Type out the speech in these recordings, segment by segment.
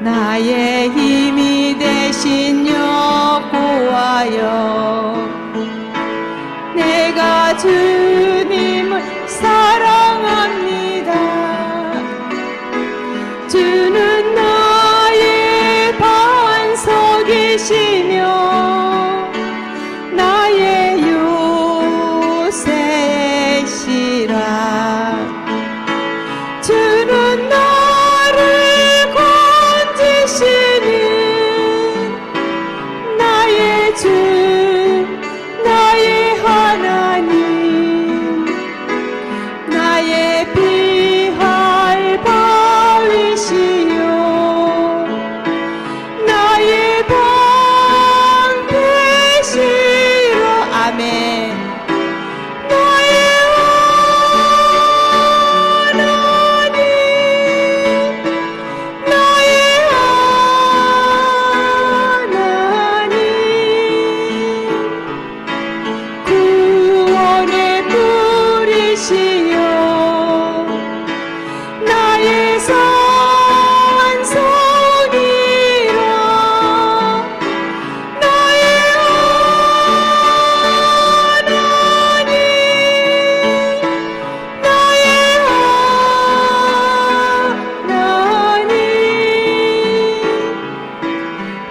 나의 힘이 되신 여호와여, 내가 주님을 사랑합니다. 주는 나의 반석이시며 나의 요새시라. 주는 나를 건지시는 나의 주, 나의 하나님, 나의 피할 바위시요 나의 방패시로. 아멘. 나의 하나님, 나의 하나님, 구원의 뿌리시요 나의 산성이라. 나의 하나님, 나의 하나님,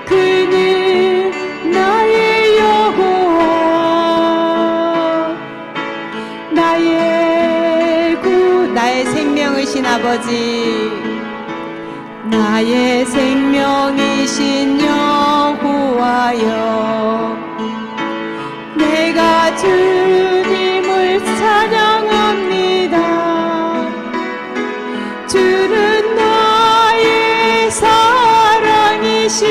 그는 나의 여호와, 나의 생명이신 아버지, 나의 생명이신 여호와여, 내가 주님을 찬양합니다. 주는 나의 사랑이시며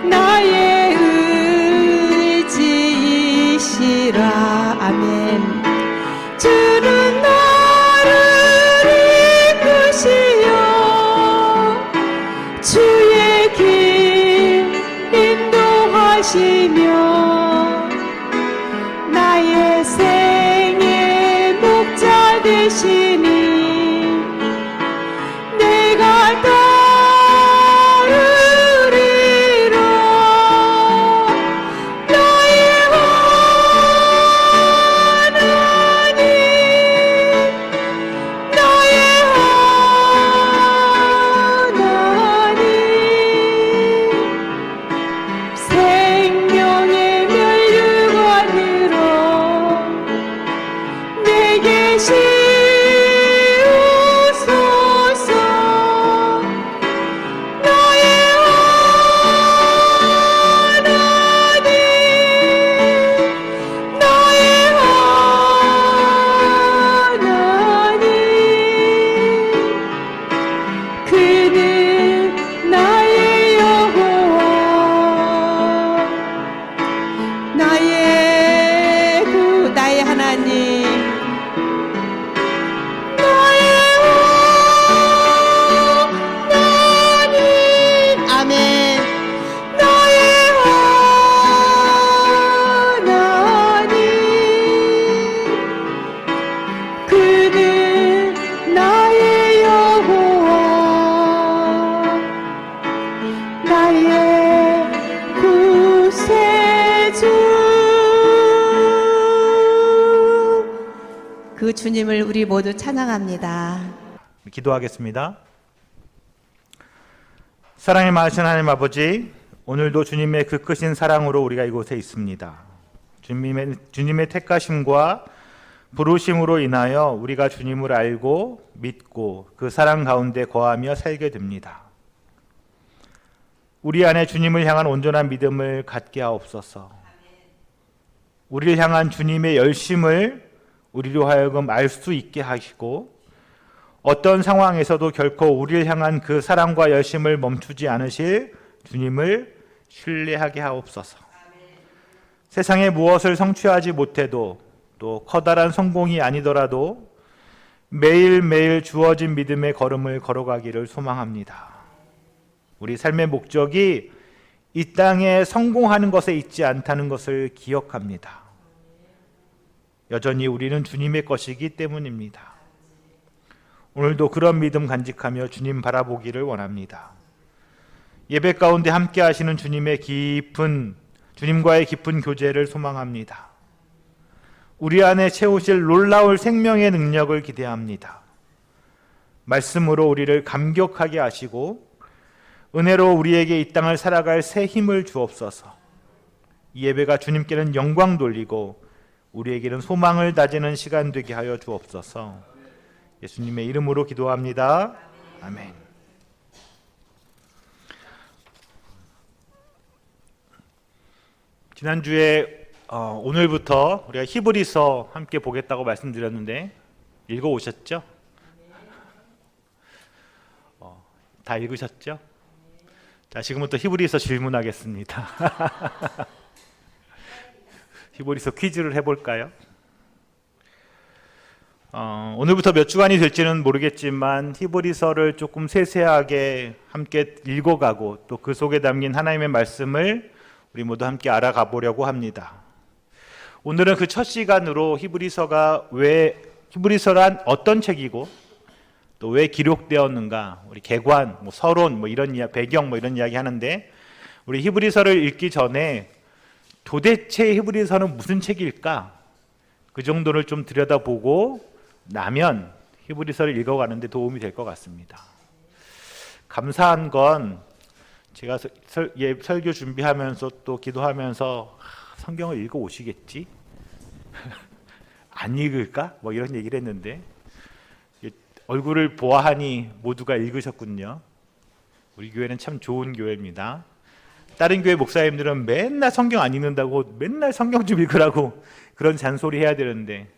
나의 의지이시라. 아멘. 주는 나를 이끄시어 주의 길 인도하시며 나의 생의 목자 되시니 내가 따르리라. 나의 하나님, 나의 하나님, 생명의 멸류관으로 내게 씌우소서. 나의 하나님, 나의 하나님, 그는 나의 여호와, 나의 하나님, 나의 하나님. 아멘. 나의 하나님, 그는 나의 여호와, 나의 구세주. 그 주님을 우리 모두 찬양합니다. 기도하겠습니다. 사랑의 많으신 하나님 아버지, 오늘도 주님의 그 크신 사랑으로 우리가 이곳에 있습니다. 주님의 택하심과 부르심으로 인하여 우리가 주님을 알고 믿고 그 사랑 가운데 거하며 살게 됩니다. 우리 안에 주님을 향한 온전한 믿음을 갖게 하옵소서. 우리를 향한 주님의 열심을 우리로 하여금 알 수 있게 하시고, 어떤 상황에서도 결코 우리를 향한 그 사랑과 열심을 멈추지 않으실 주님을 신뢰하게 하옵소서. 세상에 무엇을 성취하지 못해도, 또 커다란 성공이 아니더라도 매일매일 주어진 믿음의 걸음을 걸어가기를 소망합니다. 우리 삶의 목적이 이 땅에 성공하는 것에 있지 않다는 것을 기억합니다. 여전히 우리는 주님의 것이기 때문입니다. 오늘도 그런 믿음 간직하며 주님 바라보기를 원합니다. 예배 가운데 함께 하시는 주님과의 깊은 교제를 소망합니다. 우리 안에 채우실 놀라울 생명의 능력을 기대합니다. 말씀으로 우리를 감격하게 하시고 은혜로 우리에게 이 땅을 살아갈 새 힘을 주옵소서. 이 예배가 주님께는 영광 돌리고 우리에게는 소망을 다지는 시간 되게 하여 주옵소서. 예수님의 이름으로 기도합니다. 아멘. 지난주에 오늘부터 우리가 히브리서 함께 보겠다고 말씀드렸는데 읽어오셨죠? 다 읽으셨죠? 자, 지금부터 히브리서 질문하겠습니다. 히브리서 퀴즈를 해볼까요? 오늘부터 몇 주간이 될지는 모르겠지만 히브리서를 조금 세세하게 함께 읽어가고 또 그 속에 담긴 하나님의 말씀을 우리 모두 함께 알아가 보려고 합니다. 오늘은 그 첫 시간으로 히브리서란 어떤 책이고 또 왜 기록되었는가, 우리 개관, 서론, 이런 배경 이런 이야기 하는데, 우리 히브리서를 읽기 전에 도대체 히브리서는 무슨 책일까? 그 정도를 좀 들여다보고 나면 히브리서를 읽어가는데 도움이 될 것 같습니다. 감사한 건 제가 설교 준비하면서 또 기도하면서 성경을 읽어 오시겠지? 안 읽을까? 이런 얘기를 했는데 얼굴을 보아하니 모두가 읽으셨군요. 우리 교회는 참 좋은 교회입니다. 다른 교회 목사님들은 맨날 성경 안 읽는다고 맨날 성경 좀 읽으라고 그런 잔소리 해야 되는데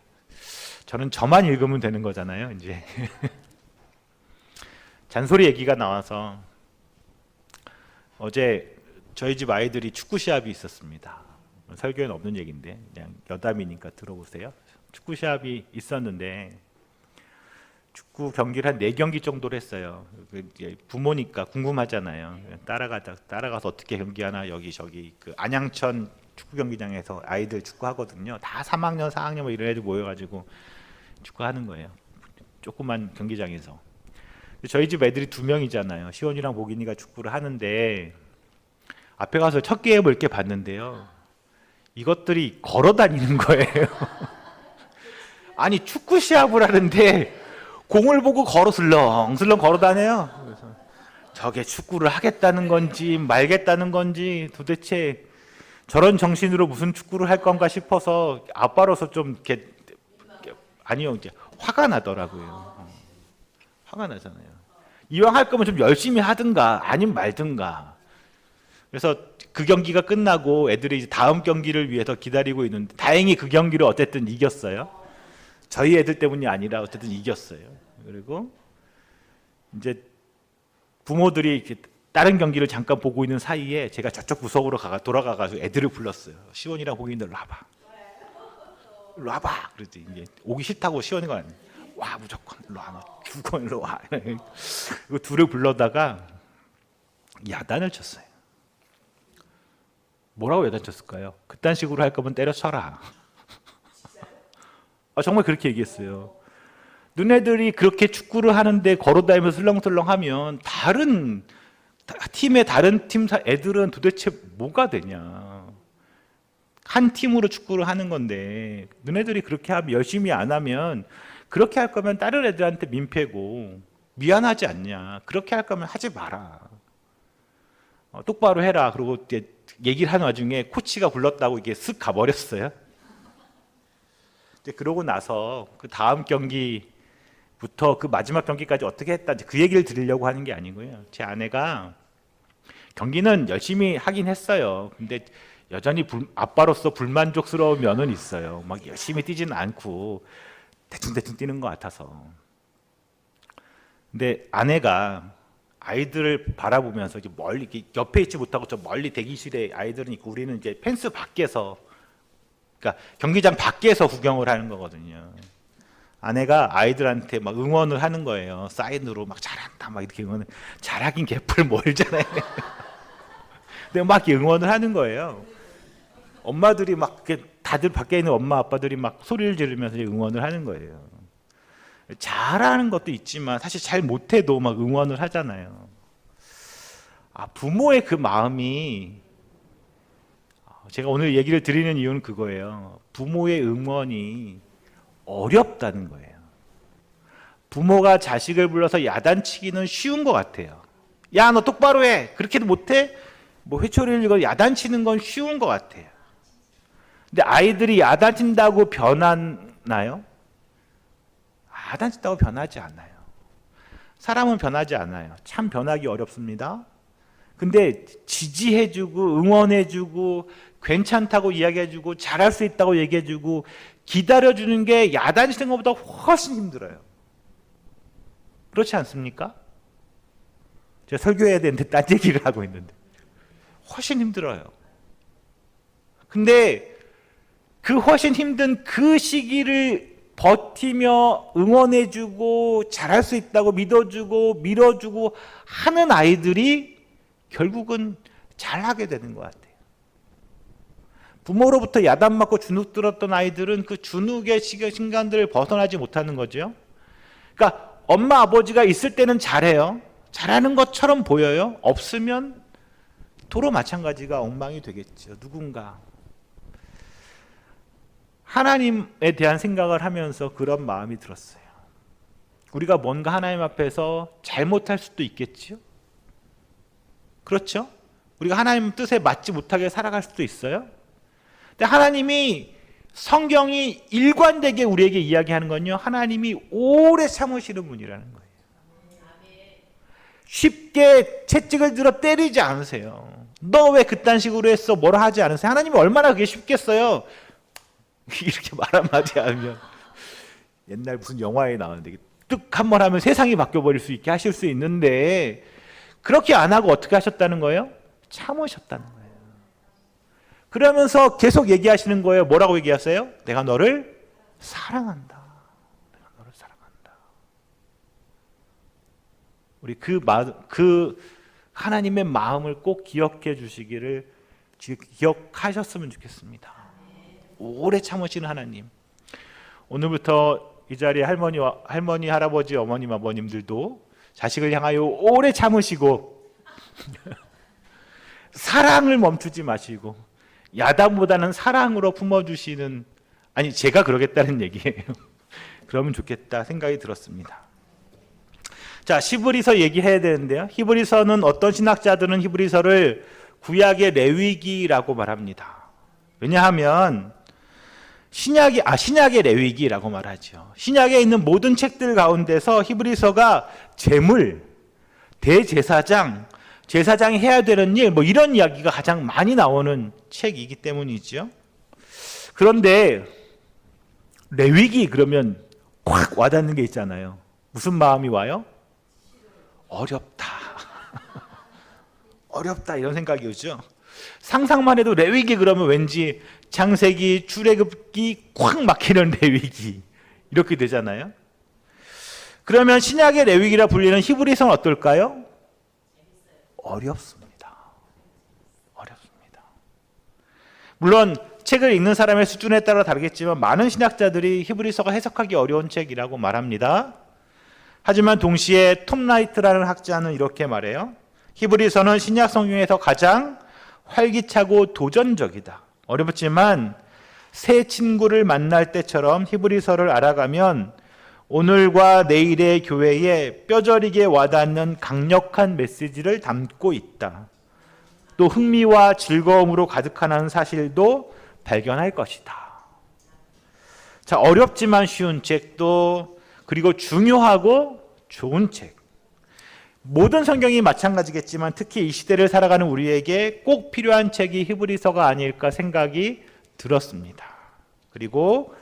저는 저만 읽으면 되는 거잖아요. 이제 잔소리 얘기가 나와서 어제 저희 집 아이들이 축구 시합이 있었습니다. 설교에는 없는 얘기인데 그냥 여담이니까 들어보세요. 축구 시합이 있었는데 축구 경기를 한 4경기 정도를 했어요. 부모니까 궁금하잖아요. 따라가서 어떻게 경기하나 여기저기 그 안양천 축구 경기장에서 아이들 축구 하거든요. 다 3학년, 4학년 이런 애들 모여가지고 축구 하는 거예요. 조그만 경기장에서. 저희 집 애들이 2명이잖아요. 시원이랑 보긴이가 축구를 하는데 앞에 가서 첫 게임을 이렇게 봤는데요. 이것들이 걸어 다니는 거예요. 아니 축구 시합을 하는데 공을 보고 슬렁슬렁 걸어 다녀요. 그래서 저게 축구를 하겠다는 건지 말겠다는 건지 도대체 저런 정신으로 무슨 축구를 할 건가 싶어서 아빠로서 좀 이렇게 이제 화가 나더라고요. 화가 나잖아요. 이왕 할 거면 좀 열심히 하든가 아니면 말든가. 그래서 그 경기가 끝나고 애들이 이제 다음 경기를 위해서 기다리고 있는데 다행히 그 경기를 어쨌든 이겼어요. 저희 애들 때문이 아니라 어쨌든 이겼어요. 그리고 이제 부모들이 이렇게 다른 경기를 잠깐 보고 있는 사이에 제가 저쪽 구석으로 돌아가가지고 애들을 불렀어요. 시원이랑 보기인들 일로 와봐. 그랬지. 이제 오기 싫다고 시원이가 와 무조건 일로 와, 무조건 일로 와. 그 둘을 불러다가 야단을 쳤어요. 뭐라고 야단 쳤을까요? 그딴 식으로 할 거면 때려쳐라. 정말 그렇게 얘기했어요. 너네들이 그렇게 축구를 하는데 걸어다니면서 슬렁슬렁하면 다른 팀 애들은 도대체 뭐가 되냐. 한 팀으로 축구를 하는 건데 너네들이 그렇게 하면 열심히 안 하면 그렇게 할 거면 다른 애들한테 민폐고 미안하지 않냐. 그렇게 할 거면 하지 마라. 똑바로 해라. 그리고 얘기를 하는 와중에 코치가 불렀다고 이게 쓱 가버렸어요. 이제 그러고 나서 그 다음 경기부터 그 마지막 경기까지 어떻게 했다 그 얘기를 드리려고 하는 게 아니고요. 제 아내가 경기는 열심히 하긴 했어요. 근데 여전히 아빠로서 불만족스러운 면은 있어요. 막 열심히 뛰지는 않고 대충 뛰는 것 같아서. 근데 아내가 아이들을 바라보면서 이제 멀리 옆에 있지 못하고 저 멀리 대기실에 아이들은 있고 우리는 이제 펜스 밖에서, 그러니까 경기장 밖에서 구경을 하는 거거든요. 아내가 아이들한테 막 응원을 하는 거예요. 사인으로 막 잘한다 막 이렇게 응원을. 잘하긴 개뿔 멀잖아요. 근데 막 이렇게 응원을 하는 거예요. 엄마들이 막 다들 밖에 있는 엄마 아빠들이 막 소리를 지르면서 응원을 하는 거예요. 잘하는 것도 있지만 사실 잘 못해도 막 응원을 하잖아요. 부모의 그 마음이, 제가 오늘 얘기를 드리는 이유는 그거예요. 부모의 응원이 어렵다는 거예요. 부모가 자식을 불러서 야단치기는 쉬운 것 같아요. 야, 너 똑바로 해. 그렇게도 못해? 뭐 회초리를 이거 야단치는 건 쉬운 것 같아요. 근데 아이들이 야단친다고 변하나요? 야단친다고 변하지 않아요. 사람은 변하지 않아요. 참 변하기 어렵습니다. 근데 지지해주고 응원해주고 괜찮다고 이야기해주고 잘할 수 있다고 얘기해주고 기다려주는 게 야단치는 것보다 훨씬 힘들어요. 그렇지 않습니까? 제가 설교해야 되는데 딴 얘기를 하고 있는데 훨씬 힘들어요. 근데 그 훨씬 힘든 그 시기를 버티며 응원해주고 잘할 수 있다고 믿어주고 밀어주고 하는 아이들이 결국은 잘하게 되는 것 같아요. 부모로부터 야단 맞고 주눅 들었던 아이들은 그 주눅의 순간들을 벗어나지 못하는 거죠. 그러니까 엄마 아버지가 있을 때는 잘해요. 잘하는 것처럼 보여요. 없으면 도로 마찬가지가 엉망이 되겠죠. 누군가 하나님에 대한 생각을 하면서 그런 마음이 들었어요. 우리가 뭔가 하나님 앞에서 잘못할 수도 있겠죠. 그렇죠? 우리가 하나님 뜻에 맞지 못하게 살아갈 수도 있어요. 근데 하나님이 성경이 일관되게 우리에게 이야기하는 건요, 하나님이 오래 참으시는 분이라는 거예요. 쉽게 채찍을 들어 때리지 않으세요. 너 왜 그딴 식으로 했어? 뭐라 하지 않으세요. 하나님이 얼마나 그게 쉽겠어요. 이렇게 말 한마디 하면 옛날 무슨 영화에 나오는데 뚝 한 번 하면 세상이 바뀌어버릴 수 있게 하실 수 있는데 그렇게 안 하고 어떻게 하셨다는 거예요? 참으셨다는 거예요. 그러면서 계속 얘기하시는 거예요. 뭐라고 얘기하세요? 내가 너를 사랑한다. 내가 너를 사랑한다. 우리 그 하나님의 마음을 꼭 기억해 주시기를 기억하셨으면 좋겠습니다. 오래 참으시는 하나님. 오늘부터 이 자리에 할머니, 할아버지, 어머님, 아버님들도 자식을 향하여 오래 참으시고 사랑을 멈추지 마시고 야단보다는 사랑으로 품어주시는, 아니 제가 그러겠다는 얘기예요. 그러면 좋겠다 생각이 들었습니다. 자, 히브리서 얘기해야 되는데요. 히브리서는 어떤 신학자들은 히브리서를 구약의 레위기라고 말합니다. 왜냐하면 신약의 레위기라고 말하죠. 신약에 있는 모든 책들 가운데서 히브리서가 제물, 대제사장, 제사장이 해야 되는 일, 뭐 이런 이야기가 가장 많이 나오는 책이기 때문이죠. 그런데 레위기 그러면 확 와닿는 게 있잖아요. 무슨 마음이 와요? 어렵다. 어렵다 이런 생각이 오죠. 상상만 해도 레위기 그러면 왠지 창세기, 출애굽기 콱 막히는 레위기 이렇게 되잖아요. 그러면 신약의 레위기라 불리는 히브리서는 어떨까요? 어렵습니다. 어렵습니다. 물론 책을 읽는 사람의 수준에 따라 다르겠지만 많은 신학자들이 히브리서가 해석하기 어려운 책이라고 말합니다. 하지만 동시에 톰 라이트라는 학자는 이렇게 말해요. 히브리서는 신약 성경에서 가장 활기차고 도전적이다. 어렵지만 새 친구를 만날 때처럼 히브리서를 알아가면 오늘과 내일의 교회에 뼈저리게 와닿는 강력한 메시지를 담고 있다. 또 흥미와 즐거움으로 가득하는 사실도 발견할 것이다. 자, 어렵지만 쉬운 책도, 그리고 중요하고 좋은 책. 모든 성경이 마찬가지겠지만 특히 이 시대를 살아가는 우리에게 꼭 필요한 책이 히브리서가 아닐까 생각이 들었습니다. 그리고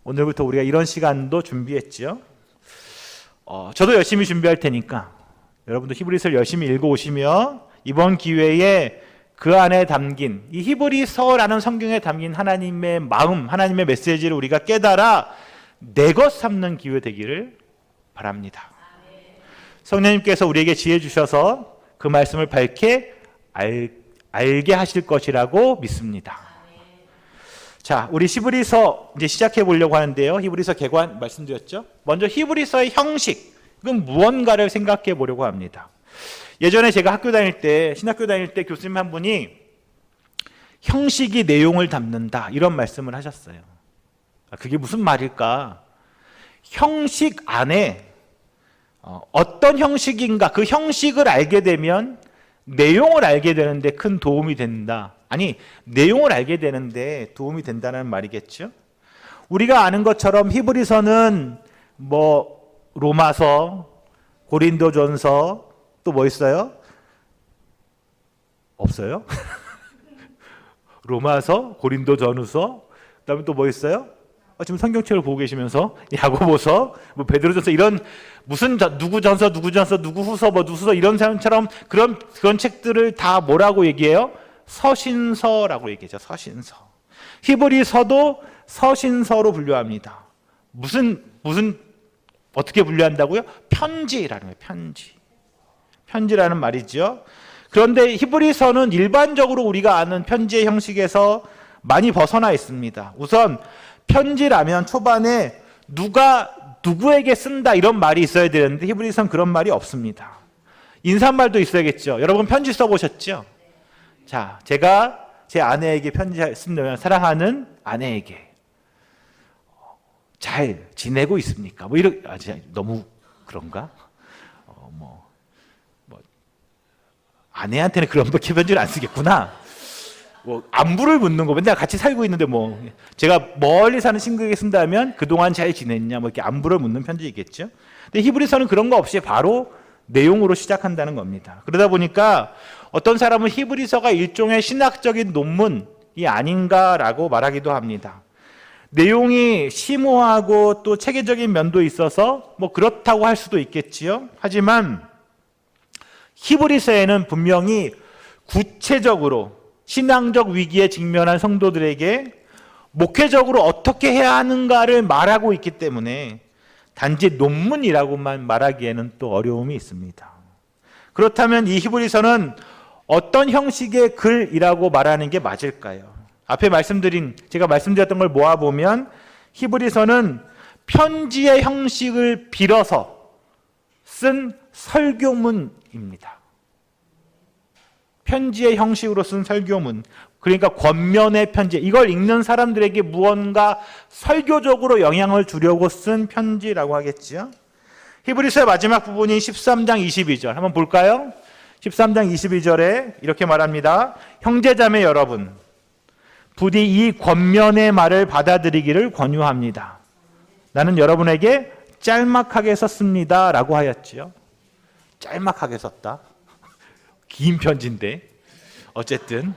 오늘부터 우리가 이런 시간도 준비했죠. 저도 열심히 준비할 테니까 여러분도 히브리서를 열심히 읽어오시며 이번 기회에 그 안에 담긴 이 히브리서라는 성경에 담긴 하나님의 마음, 하나님의 메시지를 우리가 깨달아 내 것 삼는 기회 되기를 바랍니다. 성령님께서 우리에게 지혜 주셔서 그 말씀을 밝게 알게 하실 것이라고 믿습니다. 자, 우리 히브리서 이제 시작해 보려고 하는데요. 히브리서 개관 말씀드렸죠. 먼저 히브리서의 형식, 그건 무언가를 생각해 보려고 합니다. 예전에 제가 학교 다닐 때, 신학교 다닐 때 교수님 한 분이 형식이 내용을 담는다 이런 말씀을 하셨어요. 그게 무슨 말일까? 형식 안에 어떤 형식인가, 그 형식을 알게 되면 내용을 알게 되는데 큰 도움이 된다. 아니, 내용을 알게 되는데 도움이 된다는 말이겠죠. 우리가 아는 것처럼 히브리서는 뭐 로마서, 고린도전서, 또 뭐 있어요? 없어요? 로마서, 고린도전후서, 그다음에 또 뭐 있어요? 지금 성경책을 보고 계시면서 야고보서, 뭐 베드로전서 이런 무슨 누구 전서, 누구 전서, 누구 후서, 뭐 누수서 이런 사람처럼 그런 책들을 다 뭐라고 얘기해요? 서신서라고 얘기하죠. 서신서. 히브리서도 서신서로 분류합니다. 무슨 어떻게 분류한다고요? 편지라는 거예요. 편지라는 말이죠. 그런데 히브리서는 일반적으로 우리가 아는 편지의 형식에서 많이 벗어나 있습니다. 우선 편지라면 초반에 누가 누구에게 쓴다 이런 말이 있어야 되는데 히브리서는 그런 말이 없습니다. 인사말도 있어야겠죠. 여러분 편지 써보셨죠? 자, 제가 제 아내에게 편지 쓴다면 사랑하는 아내에게 잘 지내고 있습니까? 뭐 이런 너무 그런가? 아내한테는 그런 편지를 안 쓰겠구나. 뭐 안부를 묻는 거 맨날 같이 살고 있는데 뭐 제가 멀리 사는 친구에게 쓴다면 그동안 잘 지냈냐 뭐 이렇게 안부를 묻는 편지겠죠. 근데 히브리서는 그런 거 없이 바로 내용으로 시작한다는 겁니다. 그러다 보니까 어떤 사람은 히브리서가 일종의 신학적인 논문이 아닌가라고 말하기도 합니다. 내용이 심오하고 또 체계적인 면도 있어서 뭐 그렇다고 할 수도 있겠지요. 하지만 히브리서에는 분명히 구체적으로 신앙적 위기에 직면한 성도들에게 목회적으로 어떻게 해야 하는가를 말하고 있기 때문에 단지 논문이라고만 말하기에는 또 어려움이 있습니다. 그렇다면 이 히브리서는 어떤 형식의 글이라고 말하는 게 맞을까요? 앞에 제가 말씀드렸던 걸 모아보면 히브리서는 편지의 형식을 빌어서 쓴 설교문입니다. 편지의 형식으로 쓴 설교문, 그러니까 권면의 편지, 이걸 읽는 사람들에게 무언가 설교적으로 영향을 주려고 쓴 편지라고 하겠지요. 히브리서의 마지막 부분이 13장 22절 한번 볼까요? 13장 22절에 이렇게 말합니다. 형제자매 여러분, 부디 이 권면의 말을 받아들이기를 권유합니다. 나는 여러분에게 짤막하게 썼습니다 라고 하였지요. 짤막하게 썼다. 긴 편지인데 어쨌든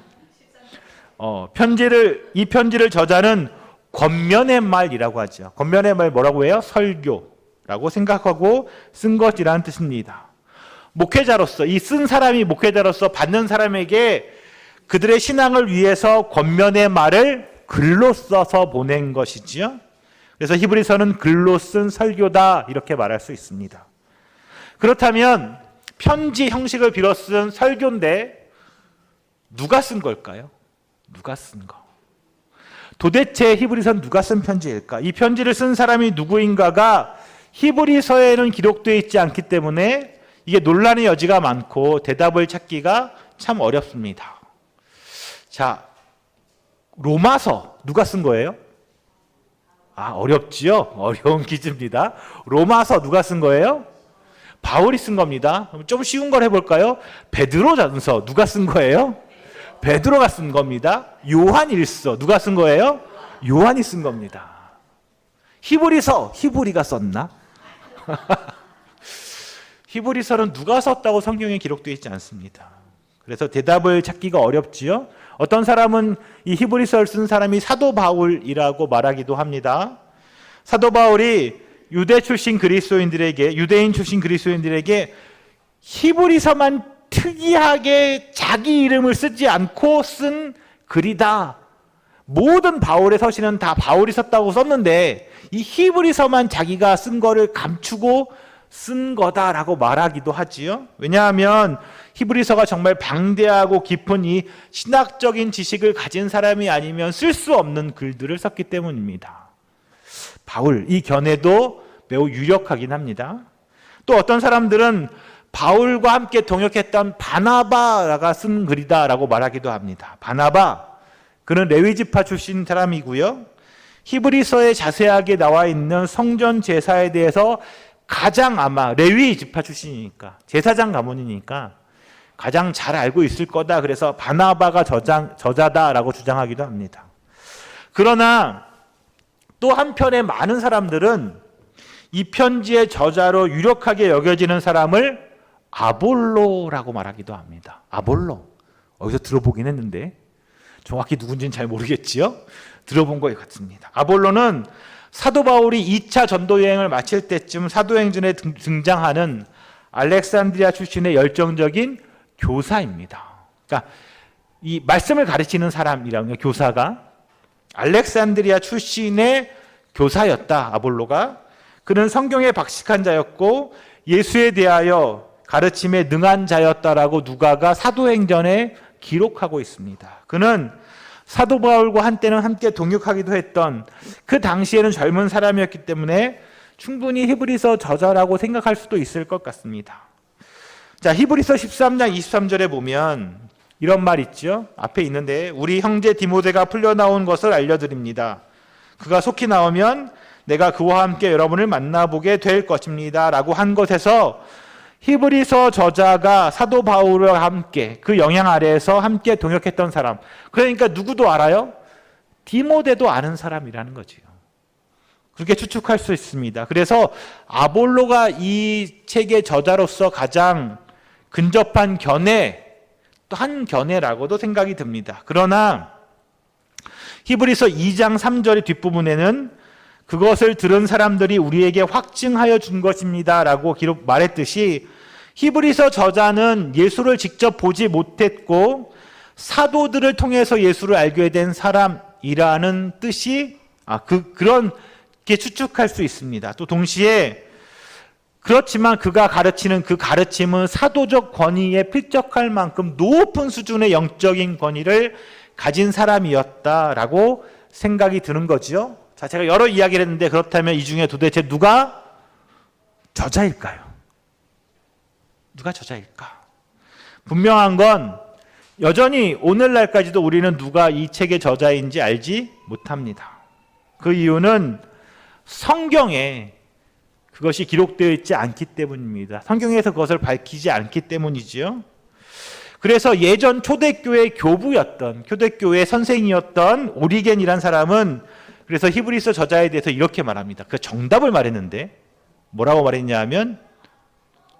이 편지를 저자는 권면의 말이라고 하죠. 권면의 말 뭐라고 해요? 설교라고 생각하고 쓴 것이라는 뜻입니다. 목회자로서 이 쓴 사람이 목회자로서 받는 사람에게 그들의 신앙을 위해서 권면의 말을 글로 써서 보낸 것이지요. 그래서 히브리서는 글로 쓴 설교다 이렇게 말할 수 있습니다. 그렇다면 편지 형식을 빌어 쓴 설교인데 누가 쓴 걸까요? 누가 쓴 거? 도대체 히브리서는 누가 쓴 편지일까? 이 편지를 쓴 사람이 누구인가가 히브리서에는 기록되어 있지 않기 때문에 이게 논란의 여지가 많고 대답을 찾기가 참 어렵습니다. 자, 로마서 누가 쓴 거예요? 어렵지요? 어려운 퀴즈입니다. 로마서 누가 쓴 거예요? 바울이 쓴 겁니다. 좀 쉬운 걸 해볼까요? 베드로전서 누가 쓴 거예요? 베드로가 쓴 겁니다. 요한일서 누가 쓴 거예요? 요한이 쓴 겁니다. 히브리서 히브리가 썼나? 히브리서는 누가 썼다고 성경에 기록되어 있지 않습니다. 그래서 대답을 찾기가 어렵지요. 어떤 사람은 이 히브리서를 쓴 사람이 사도 바울이라고 말하기도 합니다. 사도 바울이 유대인 출신 그리스도인들에게 히브리서만 특이하게 자기 이름을 쓰지 않고 쓴 글이다. 모든 바울의 서신은 다 바울이 썼다고 썼는데 이 히브리서만 자기가 쓴 거를 감추고 쓴 거다라고 말하기도 하지요. 왜냐하면 히브리서가 정말 방대하고 깊은 이 신학적인 지식을 가진 사람이 아니면 쓸 수 없는 글들을 썼기 때문입니다. 바울, 이 견해도 매우 유력하긴 합니다. 또 어떤 사람들은 바울과 함께 동역했던 바나바가 쓴 글이다라고 말하기도 합니다. 바나바, 그는 레위지파 출신 사람이고요. 히브리서에 자세하게 나와 있는 성전 제사에 대해서 가장 아마 레위지파 출신이니까, 제사장 가문이니까 가장 잘 알고 있을 거다. 그래서 바나바가 저자다라고 주장하기도 합니다. 그러나 또 한편에 많은 사람들은 이 편지의 저자로 유력하게 여겨지는 사람을 아볼로라고 말하기도 합니다. 아볼로. 어디서 들어보긴 했는데 정확히 누군지는 잘 모르겠지요. 들어본 것 같습니다. 아볼로는 사도 바울이 2차 전도 여행을 마칠 때쯤 사도행전에 등장하는 알렉산드리아 출신의 열정적인 교사입니다. 그러니까 이 말씀을 가르치는 사람이라는 교사가 알렉산드리아 출신의 교사였다. 아볼로가. 그는 성경에 박식한 자였고 예수에 대하여 가르침에 능한 자였다라고 누가가 사도행전에 기록하고 있습니다. 그는 사도 바울과 한때는 함께 동역하기도 했던, 그 당시에는 젊은 사람이었기 때문에 충분히 히브리서 저자라고 생각할 수도 있을 것 같습니다. 자, 히브리서 13장 23절에 보면 이런 말 있죠. 앞에 있는데, 우리 형제 디모데가 풀려나온 것을 알려드립니다. 그가 속히 나오면 내가 그와 함께 여러분을 만나보게 될 것입니다 라고 한 것에서 히브리서 저자가 사도 바울과 함께 그 영향 아래에서 함께 동역했던 사람, 그러니까 누구도 알아요? 디모데도 아는 사람이라는 거지요. 그렇게 추측할 수 있습니다. 그래서 아볼로가 이 책의 저자로서 가장 근접한 견해, 또 한 견해라고도 생각이 듭니다. 그러나 히브리서 2장 3절의 뒷부분에는 그것을 들은 사람들이 우리에게 확증하여 준 것입니다 라고 말했듯이, 히브리서 저자는 예수를 직접 보지 못했고 사도들을 통해서 예수를 알게 된 사람이라는 뜻이 그렇게 추측할 수 있습니다. 또 동시에 그렇지만 그가 가르치는 그 가르침은 사도적 권위에 필적할 만큼 높은 수준의 영적인 권위를 가진 사람이었다라고 생각이 드는 거죠. 자, 제가 여러 이야기를 했는데, 그렇다면 이 중에 도대체 누가 저자일까요? 누가 저자일까? 분명한 건 여전히 오늘날까지도 우리는 누가 이 책의 저자인지 알지 못합니다. 그 이유는 성경에 그것이 기록되어 있지 않기 때문입니다. 성경에서 그것을 밝히지 않기 때문이지요. 그래서 예전 초대교회 교부였던, 초대교회 선생이었던 오리겐이라는 사람은 그래서 히브리서 저자에 대해서 이렇게 말합니다. 그 정답을 말했는데 뭐라고 말했냐 하면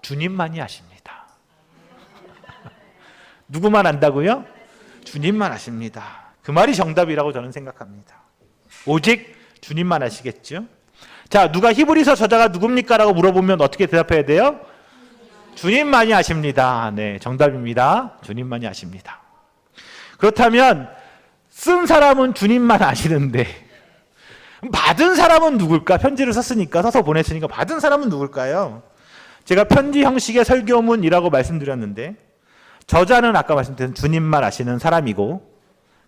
주님만이 아십니다. 누구만 안다고요? 주님만 아십니다. 그 말이 정답이라고 저는 생각합니다. 오직 주님만 아시겠죠? 자, 누가 히브리서 저자가 누굽니까? 라고 물어보면 어떻게 대답해야 돼요? 주님만이 아십니다. 네, 정답입니다. 주님만이 아십니다. 그렇다면 쓴 사람은 주님만 아시는데 받은 사람은 누굴까? 편지를 썼으니까, 써서 보냈으니까 받은 사람은 누굴까요? 제가 편지 형식의 설교문이라고 말씀드렸는데, 저자는 아까 말씀드린 주님만 아시는 사람이고,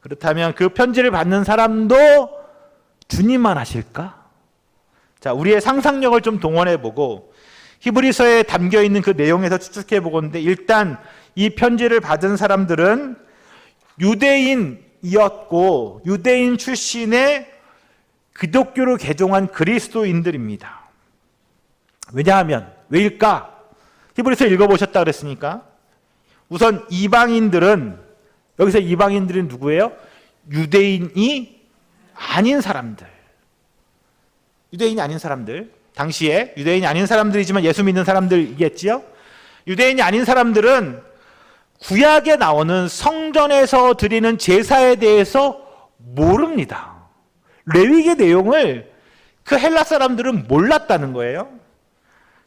그렇다면 그 편지를 받는 사람도 주님만 아실까? 자, 우리의 상상력을 좀 동원해보고 히브리서에 담겨있는 그 내용에서 추측해보건데, 일단 이 편지를 받은 사람들은 유대인이었고 유대인 출신의 기독교를 개종한 그리스도인들입니다. 왜냐하면, 왜일까? 히브리서 읽어보셨다 그랬으니까. 우선 이방인들은, 여기서 이방인들은 누구예요? 유대인이 아닌 사람들. 유대인이 아닌 사람들. 당시에 유대인이 아닌 사람들이지만 예수 믿는 사람들이겠지요. 유대인이 아닌 사람들은 구약에 나오는 성전에서 드리는 제사에 대해서 모릅니다. 레위기 내용을 그 헬라 사람들은 몰랐다는 거예요.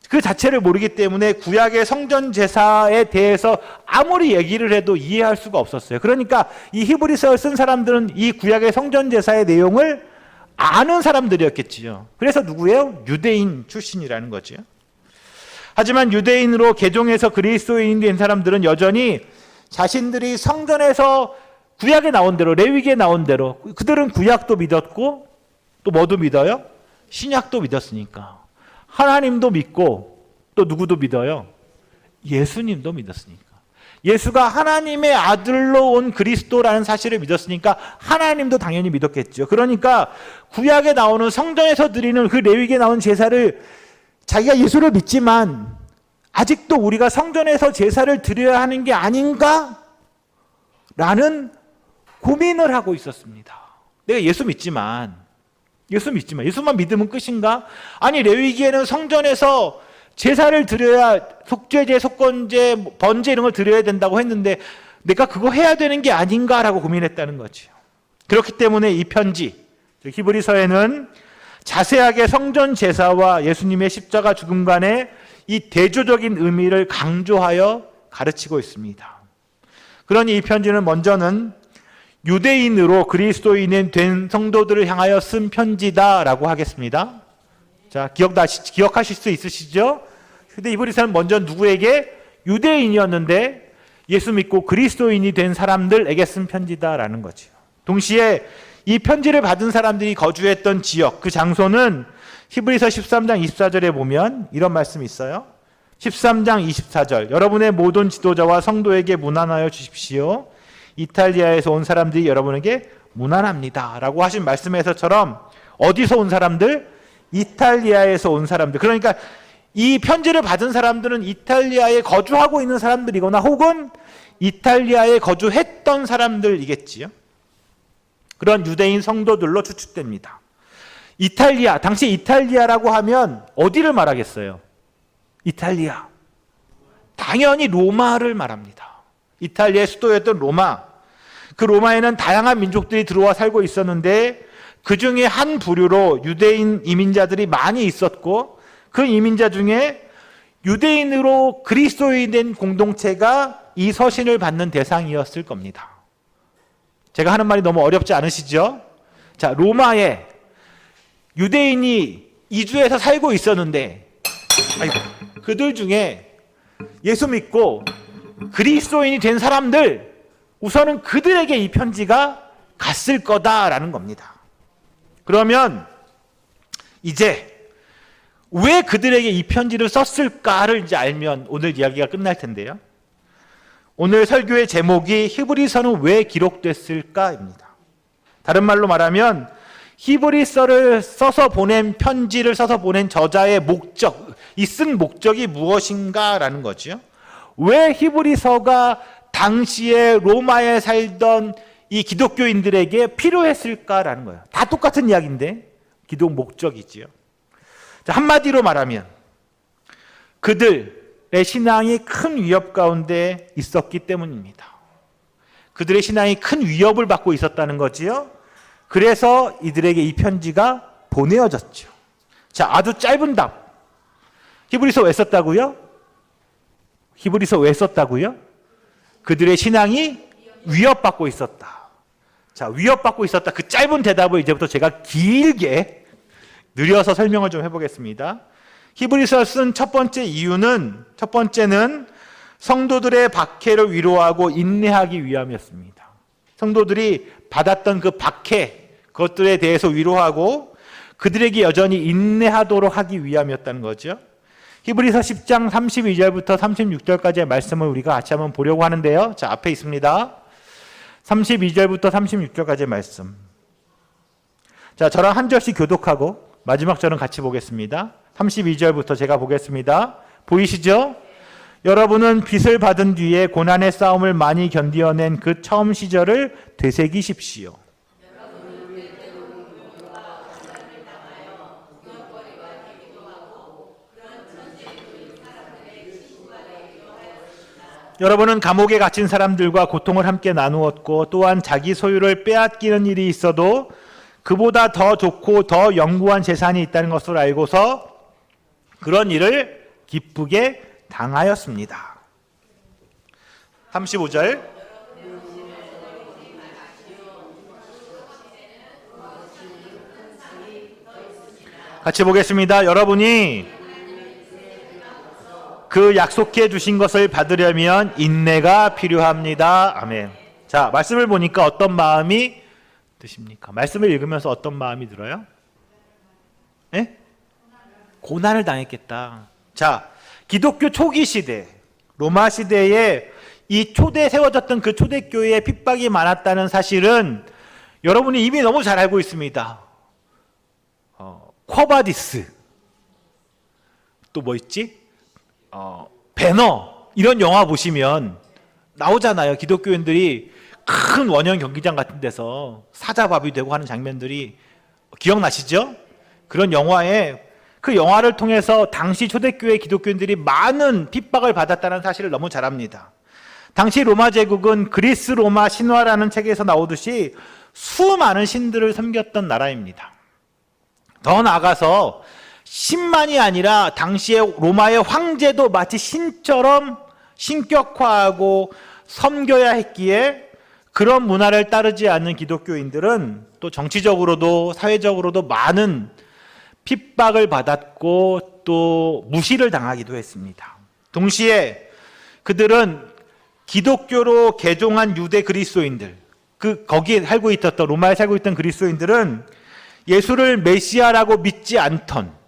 그 자체를 모르기 때문에 구약의 성전 제사에 대해서 아무리 얘기를 해도 이해할 수가 없었어요. 그러니까 이 히브리서를 쓴 사람들은 이 구약의 성전 제사의 내용을 아는 사람들이었겠지요. 그래서 누구예요? 유대인 출신이라는 거죠. 하지만 유대인으로 개종해서 그리스도인이 된 사람들은 여전히 자신들이 성전에서 구약에 나온 대로, 레위기에 나온 대로, 그들은 구약도 믿었고 또 뭐도 믿어요? 신약도 믿었으니까. 하나님도 믿고 또 누구도 믿어요? 예수님도 믿었으니까. 예수가 하나님의 아들로 온 그리스도라는 사실을 믿었으니까 하나님도 당연히 믿었겠죠. 그러니까 구약에 나오는 성전에서 드리는 그 레위기에 나온 제사를 자기가 예수를 믿지만 아직도 우리가 성전에서 제사를 드려야 하는 게 아닌가? 라는 고민을 하고 있었습니다. 내가 예수 믿지만 예수만 믿으면 끝인가? 아니 레위기에는 성전에서 제사를 드려야 속죄제, 속건제, 번제 이런 걸 드려야 된다고 했는데 내가 그거 해야 되는 게 아닌가라고 고민했다는 거죠. 그렇기 때문에 이 편지 히브리서에는 자세하게 성전 제사와 예수님의 십자가 죽음 간의 이 대조적인 의미를 강조하여 가르치고 있습니다. 그러니 이 편지는 먼저는 유대인으로 그리스도인이 된 성도들을 향하여 쓴 편지다라고 하겠습니다. 자, 기억하실 수 있으시죠? 근데 히브리서는 먼저 누구에게? 유대인이었는데 예수 믿고 그리스도인이 된 사람들에게 쓴 편지다라는 거죠. 동시에 이 편지를 받은 사람들이 거주했던 지역, 그 장소는 히브리서 13장 24절에 보면 이런 말씀이 있어요. 13장 24절, 여러분의 모든 지도자와 성도에게 문안하여 주십시오. 이탈리아에서 온 사람들이 여러분에게 문안합니다 라고 하신 말씀에서처럼 어디서 온 사람들? 이탈리아에서 온 사람들. 그러니까 이 편지를 받은 사람들은 이탈리아에 거주하고 있는 사람들이거나 혹은 이탈리아에 거주했던 사람들이겠지요. 그런 유대인 성도들로 추측됩니다. 이탈리아, 당시 이탈리아라고 하면 어디를 말하겠어요? 이탈리아. 당연히 로마를 말합니다. 이탈리아의 수도였던 로마. 그 로마에는 다양한 민족들이 들어와 살고 있었는데 그 중에 한 부류로 유대인 이민자들이 많이 있었고 그 이민자 중에 유대인으로 그리스도인이 된 공동체가 이 서신을 받는 대상이었을 겁니다. 제가 하는 말이 너무 어렵지 않으시죠? 자, 로마에 유대인이 이주해서 살고 있었는데 그들 중에 예수 믿고 그리스도인이 된 사람들, 우선은 그들에게 이 편지가 갔을 거다라는 겁니다. 그러면 이제 왜 그들에게 이 편지를 썼을까를 이제 알면 오늘 이야기가 끝날 텐데요. 오늘 설교의 제목이 히브리서는 왜 기록됐을까입니다. 다른 말로 말하면 히브리서를 써서 보낸 편지를 써서 보낸 저자의 목적, 이 쓴 목적이 무엇인가라는 거죠. 왜 히브리서가 당시에 로마에 살던 이 기독교인들에게 필요했을까라는 거예요. 다 똑같은 이야기인데 기독 목적이지요. 자, 한마디로 말하면 그들의 신앙이 큰 위협 가운데 있었기 때문입니다. 그들의 신앙이 큰 위협을 받고 있었다는 거지요. 그래서 이들에게 이 편지가 보내어졌죠. 자, 아주 짧은 답. 히브리서 왜 썼다고요? 히브리서 왜 썼다고요? 그들의 신앙이 위협받고 있었다. 자, 위협받고 있었다. 그 짧은 대답을 이제부터 제가 길게 느려서 설명을 좀 해보겠습니다. 히브리서 쓴 첫 번째는 성도들의 박해를 위로하고 인내하기 위함이었습니다. 성도들이 받았던 그 박해, 그것들에 대해서 위로하고 그들에게 여전히 인내하도록 하기 위함이었다는 거죠. 히브리서 10장 32절부터 36절까지의 말씀을 우리가 같이 한번 보려고 하는데요. 자, 앞에 있습니다. 32절부터 36절까지의 말씀. 자, 저랑 한 절씩 교독하고 마지막 절은 같이 보겠습니다. 32절부터 제가 보겠습니다. 보이시죠? 여러분은 빚을 받은 뒤에 고난의 싸움을 많이 견디어낸 그 처음 시절을 되새기십시오. 여러분은 감옥에 갇힌 사람들과 고통을 함께 나누었고 또한 자기 소유를 빼앗기는 일이 있어도 그보다 더 좋고 더 영구한 재산이 있다는 것을 알고서 그런 일을 기쁘게 당하였습니다. 35절. 같이 보겠습니다. 여러분이 그 약속해 주신 것을 받으려면 인내가 필요합니다. 아멘. 자, 말씀을 보니까 어떤 마음이 드십니까? 말씀을 읽으면서 어떤 마음이 들어요? 예? 고난을 당했겠다. 자, 기독교 초기 시대, 로마 시대에 이 초대 세워졌던 그 초대교회에 핍박이 많았다는 사실은 여러분이 이미 너무 잘 알고 있습니다. 쿼바디스, 또 뭐 있지? 배너, 이런 영화 보시면 나오잖아요. 기독교인들이 큰 원형 경기장 같은 데서 사자밥이 되고 하는 장면들이 기억나시죠? 그런 영화에, 그 영화를 통해서 당시 초대교회 기독교인들이 많은 핍박을 받았다는 사실을 너무 잘 압니다. 당시 로마 제국은 그리스 로마 신화라는 책에서 나오듯이 수많은 신들을 섬겼던 나라입니다. 더 나아가서 신만이 아니라 당시에 로마의 황제도 마치 신처럼 신격화하고 섬겨야 했기에 그런 문화를 따르지 않는 기독교인들은 또 정치적으로도 사회적으로도 많은 핍박을 받았고 또 무시를 당하기도 했습니다. 동시에 그들은 기독교로 개종한 유대 그리스도인들, 거기에 살고 있었던, 로마에 살고 있던 그리스도인들은 예수를 메시아라고 믿지 않던,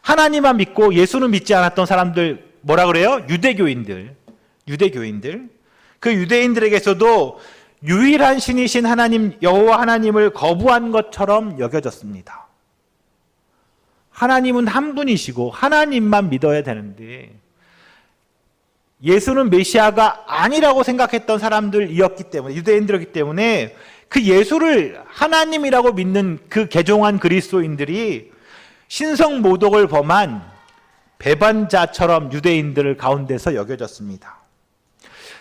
하나님만 믿고 예수는 믿지 않았던 사람들, 뭐라 그래요? 유대교인들. 그 유대인들에게서도 유일한 신이신 하나님, 여호와 하나님을 거부한 것처럼 여겨졌습니다. 하나님은 한 분이시고 하나님만 믿어야 되는데 예수는 메시아가 아니라고 생각했던 사람들이었기 때문에, 유대인들이었기 때문에 그 예수를 하나님이라고 믿는 그 개종한 그리스도인들이 신성 모독을 범한 배반자처럼 유대인들 가운데서 여겨졌습니다.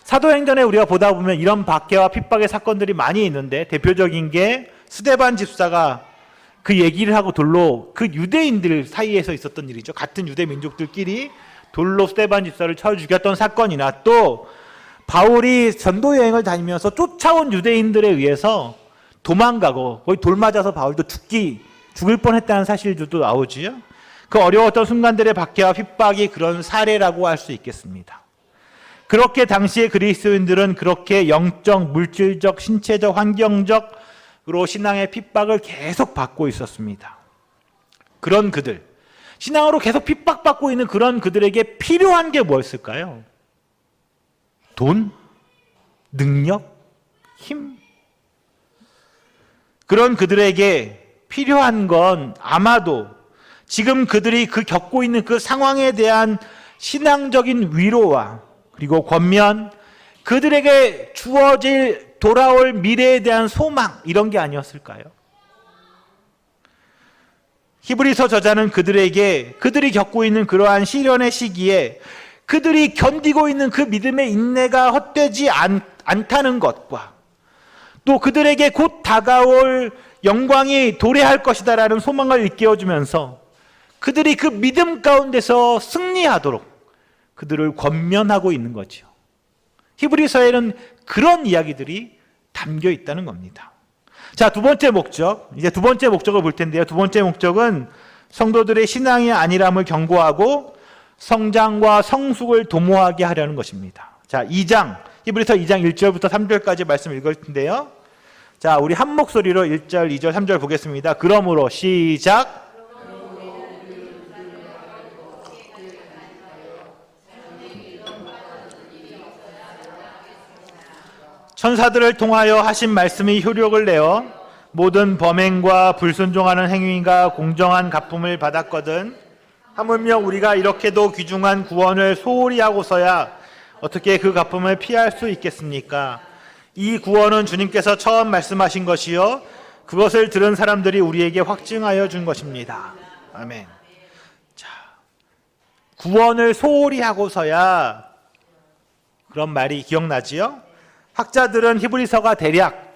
사도행전에 우리가 보다 보면 이런 박해와 핍박의 사건들이 많이 있는데 대표적인 게 스데반 집사가 그 얘기를 하고 돌로, 그 유대인들 사이에서 있었던 일이죠. 같은 유대 민족들끼리 돌로 스데반 집사를 쳐 죽였던 사건이나, 또 바울이 전도 여행을 다니면서 쫓아온 유대인들에 의해서 도망가고 거의 돌 맞아서 바울도 죽을 뻔했다는 사실들도 나오지요. 그 어려웠던 순간들의 박해와 핍박이 그런 사례라고 할 수 있겠습니다. 그렇게 당시의 그리스도인들은 그렇게 영적, 물질적, 신체적, 환경적으로 신앙의 핍박을 계속 받고 있었습니다. 그런 그들, 신앙으로 계속 핍박받고 있는 그런 그들에게 필요한 게 뭐였을까요? 돈? 능력? 힘? 그런 그들에게 필요한 건 아마도 지금 그들이 겪고 있는 그 상황에 대한 신앙적인 위로와 그리고 권면, 그들에게 주어질 돌아올 미래에 대한 소망, 이런 게 아니었을까요? 히브리서 저자는 그들에게, 그들이 겪고 있는 그러한 시련의 시기에 그들이 견디고 있는 그 믿음의 인내가 헛되지 않다는 것과, 또 그들에게 곧 다가올 영광이 도래할 것이다라는 소망을 일깨워주면서 그들이 그 믿음 가운데서 승리하도록 그들을 권면하고 있는 거죠. 히브리서에는 그런 이야기들이 담겨 있다는 겁니다. 자, 두 번째 목적, 이제 두 번째 목적을 볼 텐데요. 두 번째 목적은 성도들의 신앙의 안일함을 경고하고 성장과 성숙을 도모하게 하려는 것입니다. 자, 2장, 히브리서 2장 1절부터 3절까지 말씀 읽을 텐데요. 자, 우리 한 목소리로 1절, 2절, 3절 보겠습니다. 그러므로 시작. 천사들을 통하여 하신 말씀이 효력을 내어 모든 범행과 불순종하는 행위가 공정한 갚음을 받았거든 하물며 우리가 이렇게도 귀중한 구원을 소홀히 하고서야 어떻게 그 갚음을 피할 수 있겠습니까? 이 구원은 주님께서 처음 말씀하신 것이요 그것을 들은 사람들이 우리에게 확증하여 준 것입니다. 아멘. 자, 구원을 소홀히 하고서야, 그런 말이 기억나지요? 학자들은 히브리서가 대략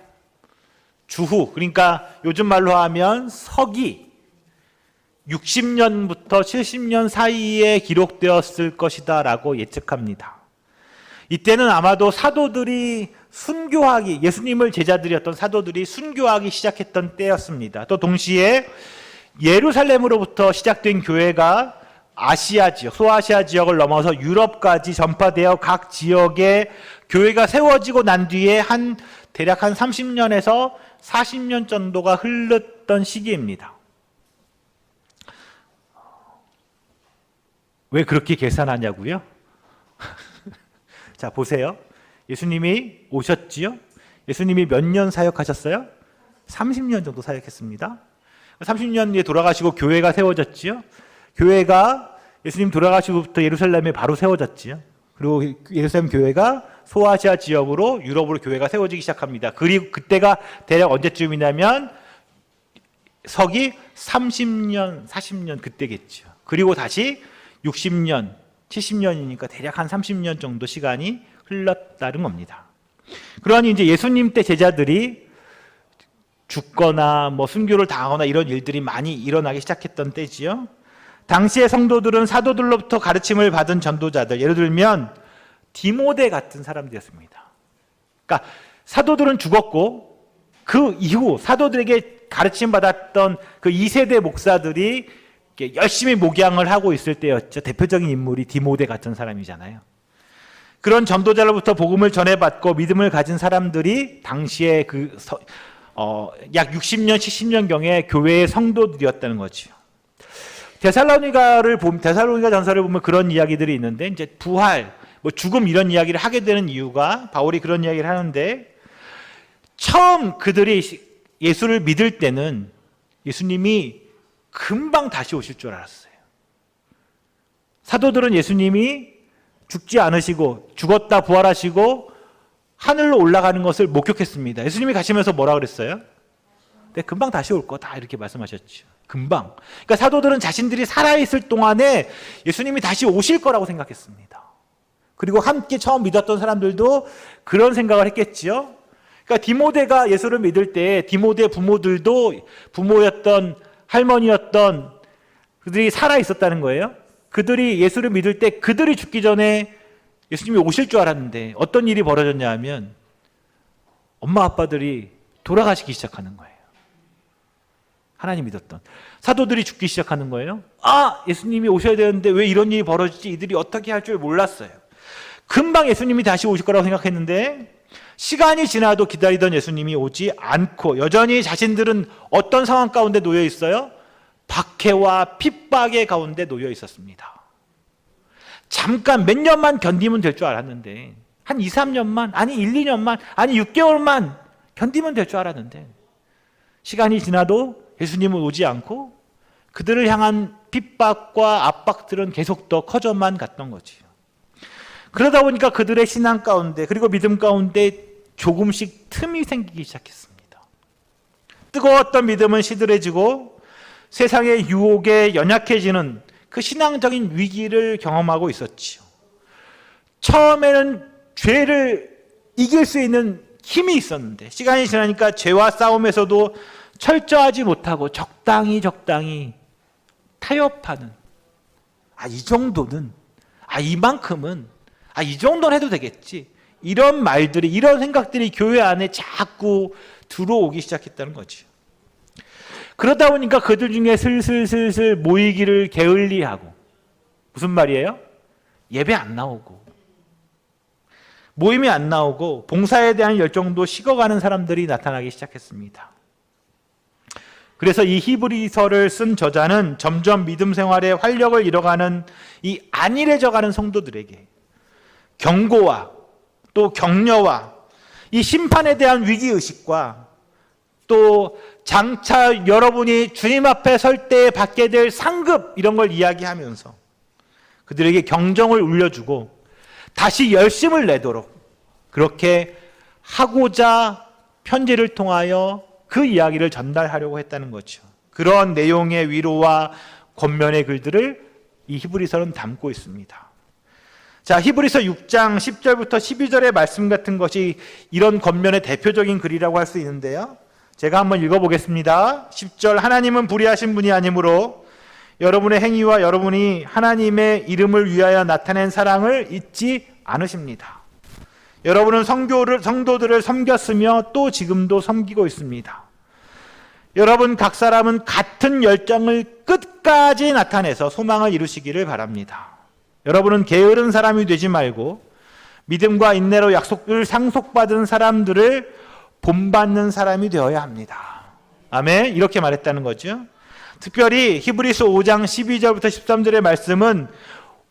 주후, 그러니까 요즘 말로 하면 서기 60년부터 70년 사이에 기록되었을 것이다 라고 예측합니다. 이때는 아마도 사도들이 순교하기, 예수님을 제자들이었던 사도들이 순교하기 시작했던 때였습니다. 또 동시에 예루살렘으로부터 시작된 교회가 아시아 지역, 소아시아 지역을 넘어서 유럽까지 전파되어 각 지역에 교회가 세워지고 난 뒤에 대략 한 30년에서 40년 정도가 흘렀던 시기입니다. 왜 그렇게 계산하냐고요? 자, 보세요. 예수님이 오셨지요? 예수님이 몇 년 사역하셨어요? 30년 정도 사역했습니다. 30년 뒤에 돌아가시고 교회가 세워졌지요? 교회가 예수님 돌아가시고부터 예루살렘에 바로 세워졌지요. 그리고 예루살렘 교회가 소아시아 지역으로 유럽으로 교회가 세워지기 시작합니다. 그리고 그때가 대략 언제쯤이냐면 서기 30년, 40년 그때겠죠. 그리고 다시 60년, 70년이니까 대략 한 30년 정도 시간이 흘렀다는 겁니다. 그러니 이제 예수님 때 제자들이 죽거나 뭐 순교를 당하거나 이런 일들이 많이 일어나기 시작했던 때지요. 당시의 성도들은 사도들로부터 가르침을 받은 전도자들, 예를 들면 디모데 같은 사람들이었습니다. 그러니까 사도들은 죽었고 그 이후 사도들에게 가르침 받았던 그 2세대 목사들이 열심히 목양을 하고 있을 때였죠. 대표적인 인물이 디모데 같은 사람이잖아요. 그런 전도자로부터 복음을 전해받고 믿음을 가진 사람들이 당시에 약 60년, 70년경에 교회의 성도들이었다는 거죠. 데살로니가 전서를 보면 그런 이야기들이 있는데, 이제 부활, 죽음 이런 이야기를 하게 되는 이유가, 바울이 그런 이야기를 하는데, 처음 그들이 예수를 믿을 때는 예수님이 금방 다시 오실 줄 알았어요. 사도들은 예수님이 죽지 않으시고 죽었다 부활하시고 하늘로 올라가는 것을 목격했습니다. 예수님이 가시면서 뭐라 그랬어요? 네, 금방 다시 올 거다 이렇게 말씀하셨죠. 금방. 그러니까 사도들은 자신들이 살아있을 동안에 예수님이 다시 오실 거라고 생각했습니다. 그리고 함께 처음 믿었던 사람들도 그런 생각을 했겠지요. 그러니까 디모데가 예수를 믿을 때 디모데 부모들도 부모였던 할머니였던 그들이 살아있었다는 거예요. 그들이 예수를 믿을 때 그들이 죽기 전에 예수님이 오실 줄 알았는데 어떤 일이 벌어졌냐 하면 엄마 아빠들이 돌아가시기 시작하는 거예요. 하나님 믿었던 사도들이 죽기 시작하는 거예요. 예수님이 오셔야 되는데 왜 이런 일이 벌어지지? 이들이 어떻게 할 줄 몰랐어요. 금방 예수님이 다시 오실 거라고 생각했는데 시간이 지나도 기다리던 예수님이 오지 않고 여전히 자신들은 어떤 상황 가운데 놓여 있어요? 박해와 핍박의 가운데 놓여 있었습니다. 잠깐 몇 년만 견디면 될 줄 알았는데 한 2, 3년만, 아니 1, 2년만, 아니 6개월만 견디면 될 줄 알았는데 시간이 지나도 예수님은 오지 않고 그들을 향한 핍박과 압박들은 계속 더 커져만 갔던 거지요. 그러다 보니까 그들의 신앙 가운데 그리고 믿음 가운데 조금씩 틈이 생기기 시작했습니다. 뜨거웠던 믿음은 시들해지고 세상의 유혹에 연약해지는 그 신앙적인 위기를 경험하고 있었지요. 처음에는 죄를 이길 수 있는 힘이 있었는데 시간이 지나니까 죄와 싸움에서도 철저하지 못하고 적당히 타협하는 이 정도는 이만큼은 이 정도는 해도 되겠지 이런 말들이 이런 생각들이 교회 안에 자꾸 들어오기 시작했다는 거죠. 그러다 보니까 그들 중에 슬슬 모이기를 게을리하고 무슨 말이에요? 예배 안 나오고 모임이 안 나오고 봉사에 대한 열정도 식어가는 사람들이 나타나기 시작했습니다. 그래서 이 히브리서를 쓴 저자는 점점 믿음 생활에 활력을 잃어가는 이 안일해져가는 성도들에게 경고와 또 격려와 이 심판에 대한 위기의식과 또 장차 여러분이 주님 앞에 설 때 받게 될 상급 이런 걸 이야기하면서 그들에게 경정을 울려주고 다시 열심을 내도록 그렇게 하고자 편지를 통하여 그 이야기를 전달하려고 했다는 거죠. 그런 내용의 위로와 권면의 글들을 이 히브리서는 담고 있습니다. 자, 히브리서 6장 10절부터 12절의 말씀 같은 것이 이런 권면의 대표적인 글이라고 할 수 있는데요. 제가 한번 읽어보겠습니다. 10절 하나님은 불의하신 분이 아니므로 여러분의 행위와 여러분이 하나님의 이름을 위하여 나타낸 사랑을 잊지 않으십니다. 여러분은 성도들을 섬겼으며 또 지금도 섬기고 있습니다. 여러분 각 사람은 같은 열정을 끝까지 나타내서 소망을 이루시기를 바랍니다. 여러분은 게으른 사람이 되지 말고 믿음과 인내로 약속을 상속받은 사람들을 본받는 사람이 되어야 합니다. 아멘. 이렇게 말했다는 거죠. 특별히 히브리서 5장 12절부터 13절의 말씀은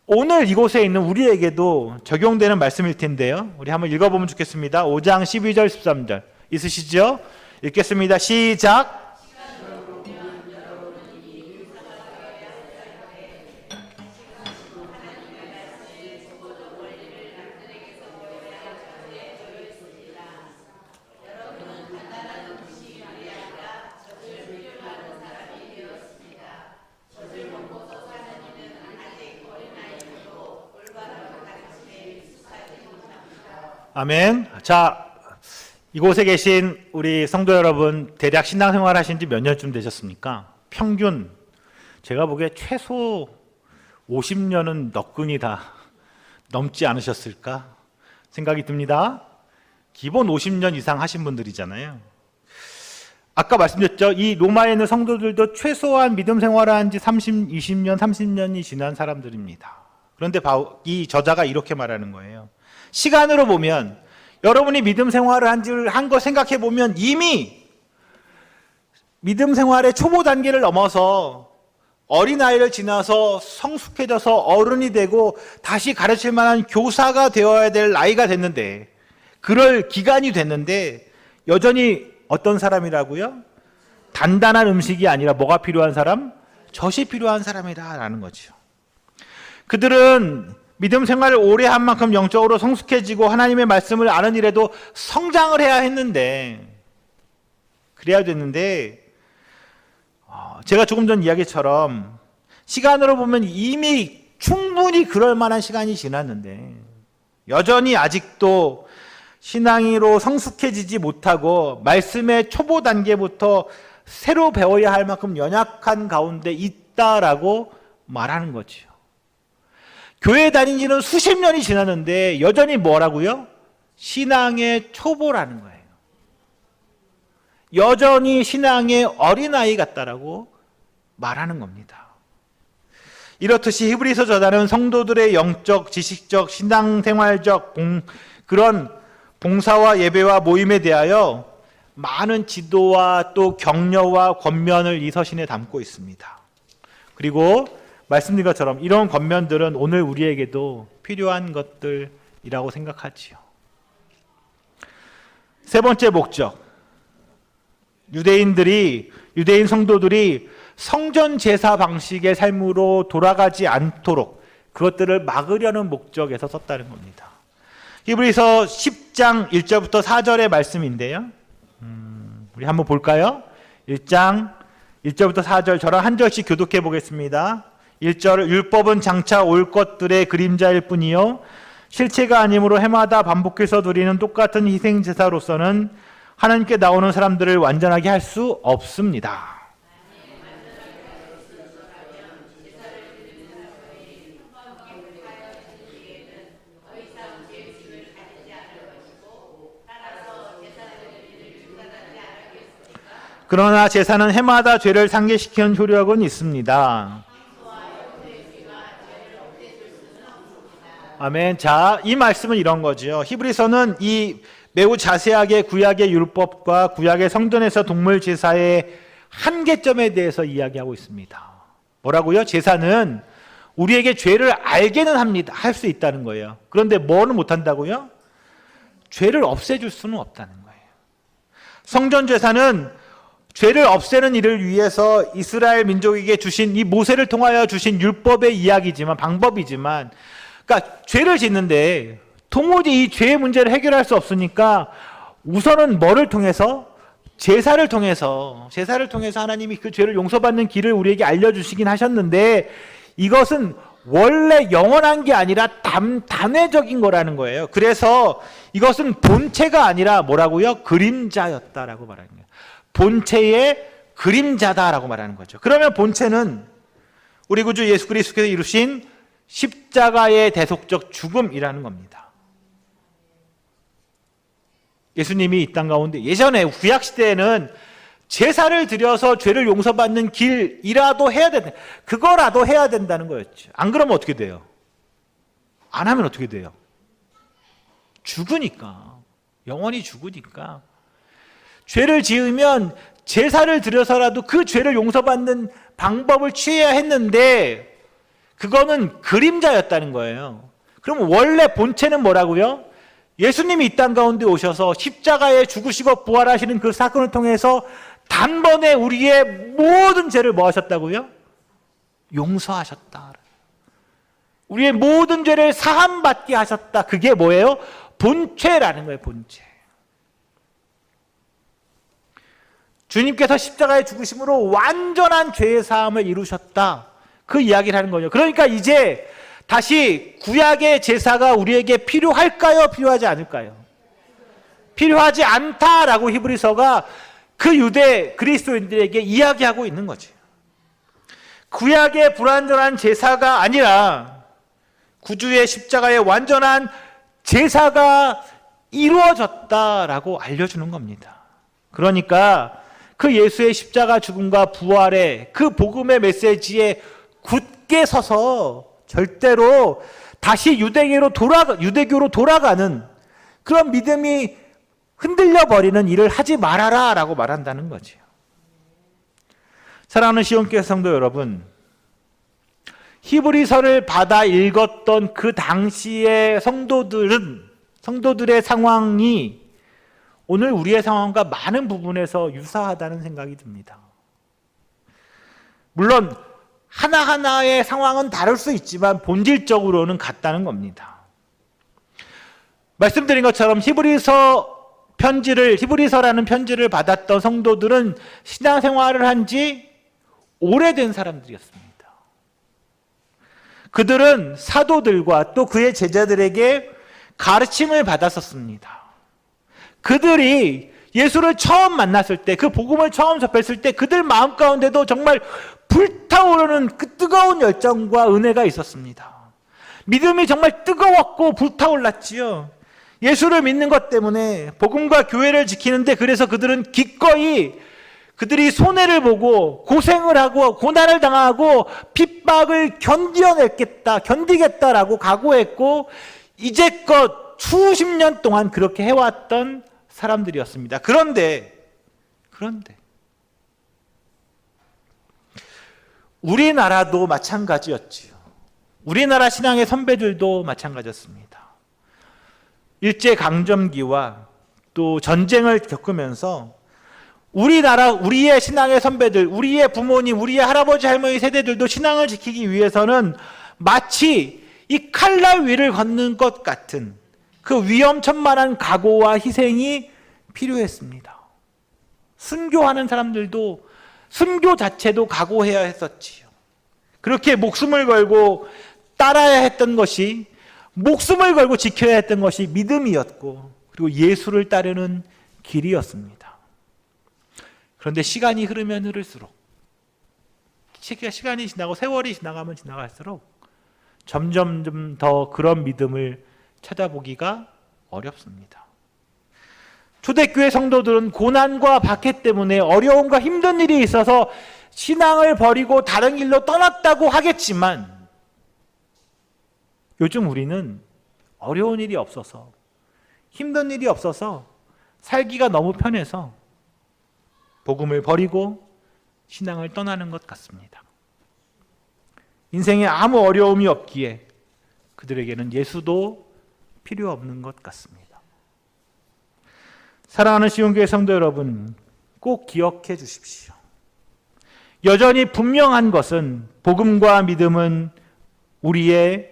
오늘 이곳에 있는 우리에게도 적용되는 말씀일 텐데요. 우리 한번 읽어보면 좋겠습니다. 5장 12절 13절 있으시죠? 읽겠습니다. 시작. 아멘. 자, 이곳에 계신 우리 성도 여러분, 대략 신앙생활 하신 지 몇 년쯤 되셨습니까? 평균 제가 보기에 최소 50년은 너끈히 다 넘지 않으셨을까 생각이 듭니다. 기본 50년 이상 하신 분들이잖아요. 아까 말씀드렸죠. 이 로마에 있는 성도들도 최소한 믿음 생활을 한 지 20년, 30년이 지난 사람들입니다. 그런데 이 저자가 이렇게 말하는 거예요. 시간으로 보면 여러분이 믿음 생활을 한 거 생각해 보면 이미 믿음 생활의 초보 단계를 넘어서 어린아이를 지나서 성숙해져서 어른이 되고 다시 가르칠 만한 교사가 되어야 될 나이가 됐는데, 그럴 기간이 됐는데 여전히 어떤 사람이라고요? 단단한 음식이 아니라 뭐가 필요한 사람? 젖이 필요한 사람이다라는 거죠. 그들은 믿음 생활을 오래 한 만큼 영적으로 성숙해지고 하나님의 말씀을 아는 일에도 성장을 해야 했는데, 그래야 됐는데, 제가 조금 전 이야기처럼 시간으로 보면 이미 충분히 그럴 만한 시간이 지났는데 여전히 아직도 신앙으로 성숙해지지 못하고 말씀의 초보 단계부터 새로 배워야 할 만큼 연약한 가운데 있다라고 말하는 거죠. 교회 다닌 지는 수십 년이 지났는데 여전히 뭐라고요? 신앙의 초보라는 거예요. 여전히 신앙의 어린아이 같다라고 말하는 겁니다. 이렇듯이 히브리서 저자는 성도들의 영적, 지식적, 신앙생활적 그런 봉사와 예배와 모임에 대하여 많은 지도와 또 격려와 권면을 이 서신에 담고 있습니다. 그리고 말씀드린 것처럼 이런 권면들은 오늘 우리에게도 필요한 것들이라고 생각하지요. 세 번째 목적, 유대인 성도들이 성전 제사 방식의 삶으로 돌아가지 않도록 그것들을 막으려는 목적에서 썼다는 겁니다. 히브리서 10장 1절부터 4절의 말씀인데요. 우리 한번 볼까요? 1장 1절부터 4절 저랑 한 절씩 교독해 보겠습니다. 1절, 율법은 장차 올 것들의 그림자일 뿐이요 실체가 아니므로 해마다 반복해서 드리는 똑같은 희생제사로서는 하나님께 나오는 사람들을 완전하게 할 수 없습니다. 그러나 제사는 해마다 죄를 상기시키는 효력은 있습니다. 아멘. 자, 이 말씀은 이런 거죠. 히브리서는 이 매우 자세하게 구약의 율법과 구약의 성전에서 동물 제사의 한계점에 대해서 이야기하고 있습니다. 뭐라고요? 제사는 우리에게 죄를 알게는 합니다. 할 수 있다는 거예요. 그런데 뭐는 못한다고요? 죄를 없애줄 수는 없다는 거예요. 성전 제사는 죄를 없애는 일을 위해서 이스라엘 민족에게 주신 이 모세를 통하여 주신 율법의 이야기지만, 방법이지만, 그러니까 죄를 짓는데 도무지 이 죄의 문제를 해결할 수 없으니까 우선은 뭐를 통해서? 제사를 통해서 하나님이 그 죄를 용서받는 길을 우리에게 알려주시긴 하셨는데 이것은 원래 영원한 게 아니라 단회적인 거라는 거예요. 그래서 이것은 본체가 아니라 뭐라고요? 그림자였다라고 말하는 거예요. 본체의 그림자다라고 말하는 거죠. 그러면 본체는 우리 구주 예수 그리스도께서 이루신 십자가의 대속적 죽음이라는 겁니다. 예수님이 이 땅 가운데 예전에 구약 시대에는 제사를 드려서 죄를 용서받는 길이라도 해야 된다. 그거라도 해야 된다는 거였죠. 안 그러면 어떻게 돼요? 안 하면 어떻게 돼요? 죽으니까. 영원히 죽으니까. 죄를 지으면 제사를 드려서라도 그 죄를 용서받는 방법을 취해야 했는데 그거는 그림자였다는 거예요. 그럼 원래 본체는 뭐라고요? 예수님이 이 땅 가운데 오셔서 십자가에 죽으시고 부활하시는 그 사건을 통해서 단번에 우리의 모든 죄를 뭐 하셨다고요? 용서하셨다. 우리의 모든 죄를 사함받게 하셨다. 그게 뭐예요? 본체라는 거예요. 본체. 주님께서 십자가에 죽으심으로 완전한 죄의 사함을 이루셨다. 그 이야기를 하는 거죠. 그러니까 이제 다시 구약의 제사가 우리에게 필요할까요? 필요하지 않을까요? 필요하지 않다라고 히브리서가 그 유대 그리스도인들에게 이야기하고 있는 거죠. 구약의 불완전한 제사가 아니라 구주의 십자가의 완전한 제사가 이루어졌다라고 알려주는 겁니다. 그러니까 그 예수의 십자가 죽음과 부활의 그 복음의 메시지에 굳게 서서 절대로 다시 유대교로 돌아가는 그런 믿음이 흔들려 버리는 일을 하지 말아라 라고 말한다는 거죠. 사랑하는 시온교회 성도 여러분, 히브리서를 받아 읽었던 그 당시의 성도들의 상황이 오늘 우리의 상황과 많은 부분에서 유사하다는 생각이 듭니다. 물론 하나하나의 상황은 다를 수 있지만 본질적으로는 같다는 겁니다. 말씀드린 것처럼 히브리서라는 편지를 받았던 성도들은 신앙생활을 한 지 오래된 사람들이었습니다. 그들은 사도들과 또 그의 제자들에게 가르침을 받았었습니다. 그들이 예수를 처음 만났을 때, 그 복음을 처음 접했을 때 그들 마음 가운데도 정말 불타오르는 그 뜨거운 열정과 은혜가 있었습니다. 믿음이 정말 뜨거웠고 불타올랐지요. 예수를 믿는 것 때문에 복음과 교회를 지키는데 그래서 그들은 기꺼이 그들이 손해를 보고 고생을 하고 고난을 당하고 핍박을 견디겠다라고 각오했고 이제껏 수십 년 동안 그렇게 해왔던 사람들이었습니다. 그런데 우리나라도 마찬가지였지요. 우리나라 신앙의 선배들도 마찬가지였습니다. 일제강점기와 또 전쟁을 겪으면서 우리의 신앙의 선배들, 우리의 부모님, 우리의 할아버지, 할머니 세대들도 신앙을 지키기 위해서는 마치 이 칼날 위를 걷는 것 같은 그 위험천만한 각오와 희생이 필요했습니다. 순교하는 사람들도 순교 자체도 각오해야 했었지요. 그렇게 목숨을 걸고 따라야 했던 것이, 목숨을 걸고 지켜야 했던 것이 믿음이었고 그리고 예수를 따르는 길이었습니다. 그런데 시간이 흐르면 흐를수록, 시간이 지나고 세월이 지나가면 지나갈수록 점점 더 그런 믿음을 찾아보기가 어렵습니다. 초대교회 성도들은 고난과 박해 때문에 어려움과 힘든 일이 있어서 신앙을 버리고 다른 길로 떠났다고 하겠지만 요즘 우리는 어려운 일이 없어서, 힘든 일이 없어서 살기가 너무 편해서 복음을 버리고 신앙을 떠나는 것 같습니다. 인생에 아무 어려움이 없기에 그들에게는 예수도 필요 없는 것 같습니다. 사랑하는 시온교회 성도 여러분, 꼭 기억해 주십시오. 여전히 분명한 것은 복음과 믿음은 우리에게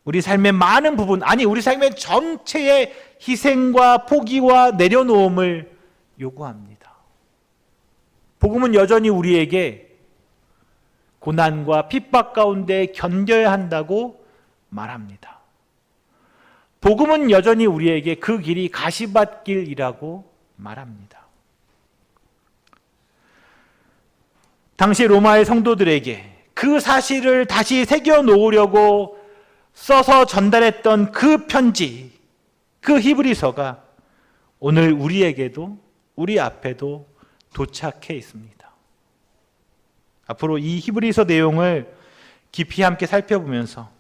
우리 삶의 많은 부분, 아니 우리 삶의 전체의 희생과 포기와 내려놓음을 요구합니다. 복음은 여전히 우리에게 고난과 핍박 가운데 견뎌야 한다고 말합니다. 복음은 여전히 우리에게 그 길이 가시밭길이라고 말합니다. 당시 로마의 성도들에게 그 사실을 다시 새겨놓으려고 써서 전달했던 그 편지, 그 히브리서가 오늘 우리에게도 우리 앞에도 도착해 있습니다. 앞으로 이 히브리서 내용을 깊이 함께 살펴보면서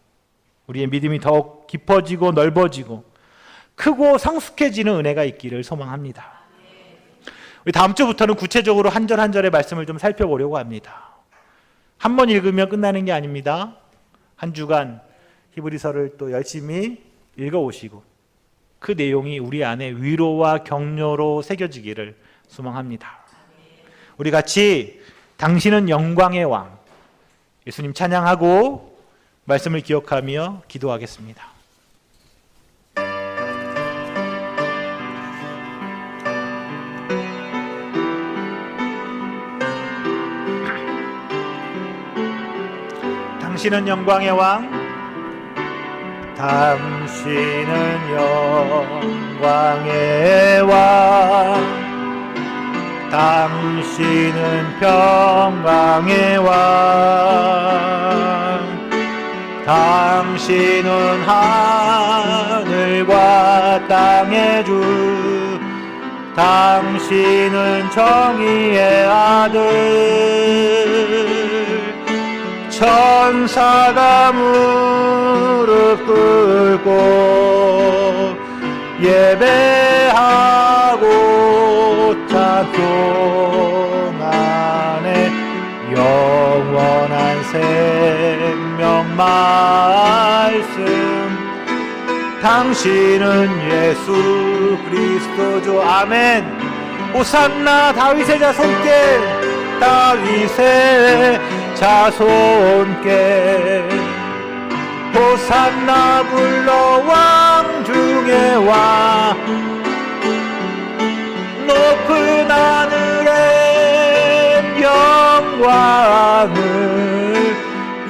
우리의 믿음이 더욱 깊어지고 넓어지고 크고 성숙해지는 은혜가 있기를 소망합니다. 우리 다음 주부터는 구체적으로 한 절 한 절의 말씀을 좀 살펴보려고 합니다. 한 번 읽으면 끝나는 게 아닙니다. 한 주간 히브리서를 또 열심히 읽어오시고 그 내용이 우리 안에 위로와 격려로 새겨지기를 소망합니다. 우리 같이 당신은 영광의 왕, 예수님 찬양하고 말씀을 기억하며 기도하겠습니다. 당신은 영광의 왕, 당신은 영광의 왕, 당신은 평강의 왕, 당신은 하늘과 땅의 주, 당신은 정의의 아들. 천사가 무릎 꿇고 예배하고 찬송 안에 영원한 생명 말씀. 당신은 예수 그리스도죠. 아멘. 호산나 다윗의 자손께, 다윗의 자손께 호산나 불러 왕 중에 왕. 높은 하늘에 영광을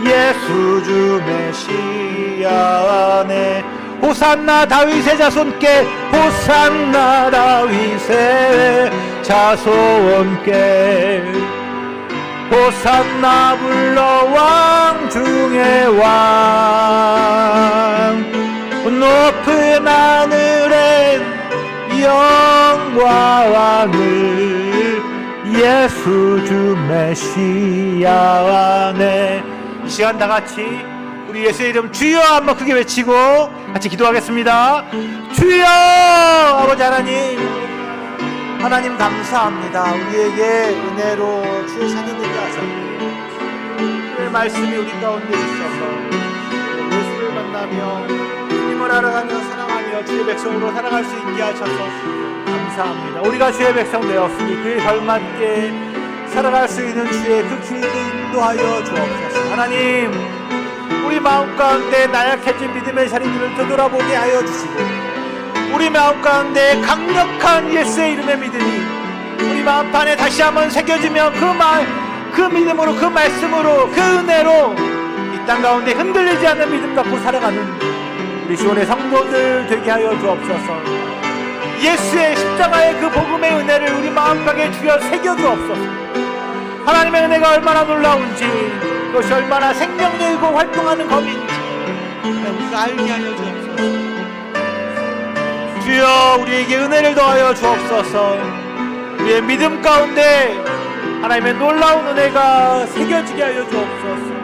예수 주 메시아 안에. 호산나 다윗의 자손께, 호산나 다윗의 자손께 호산나 불러 왕 중에 왕. 높은 하늘엔 영광을 예수 주 메시아 안에. 이 시간 다 같이 우리 예수의 이름 주여 한번 크게 외치고 같이 기도하겠습니다. 주여! 아버지 하나님 감사합니다. 우리에게 은혜로 주의 자녀되게 하셨고 주의 말씀이 우리 가운데 있어서 예수를 만나며 주님을 알아가며 사랑하며 주의 백성으로 살아갈 수 있게 하셔서 감사합니다. 우리가 주의 백성 되었으니 그에 걸맞게 살아갈 수 있는 주의 그 길도 인도하여 주옵소서. 하나님, 우리 마음 가운데 나약해진 믿음의 자리들을 되돌아보게 하여 주시고 우리 마음 가운데 강력한 예수의 이름의 믿음이 우리 마음판에 다시 한번 새겨지며 그 믿음으로, 그 말씀으로, 그 은혜로 이 땅 가운데 흔들리지 않는 믿음 갖고 살아가는 우리 시온의 성도들 되게 하여 주옵소서. 예수의 십자가의 그 복음의 은혜를 우리 마음속에 주여 새겨 주옵소서. 하나님의 은혜가 얼마나 놀라운지, 그것이 얼마나 생명력이고 활동하는 검인지 우리가 알게 하여 주옵소서. 주여 우리에게 은혜를 더하여 주옵소서. 우리의 믿음 가운데 하나님의 놀라운 은혜가 새겨지게 하여 주옵소서.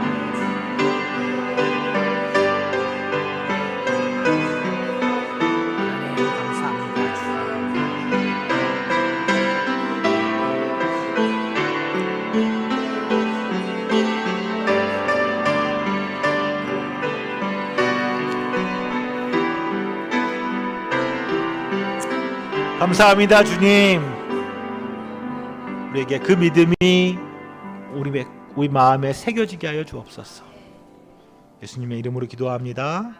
감사합니다 주님. 우리에게 그 믿음이 우리 마음에 새겨지게 하여 주옵소서. 예수님의 이름으로 기도합니다.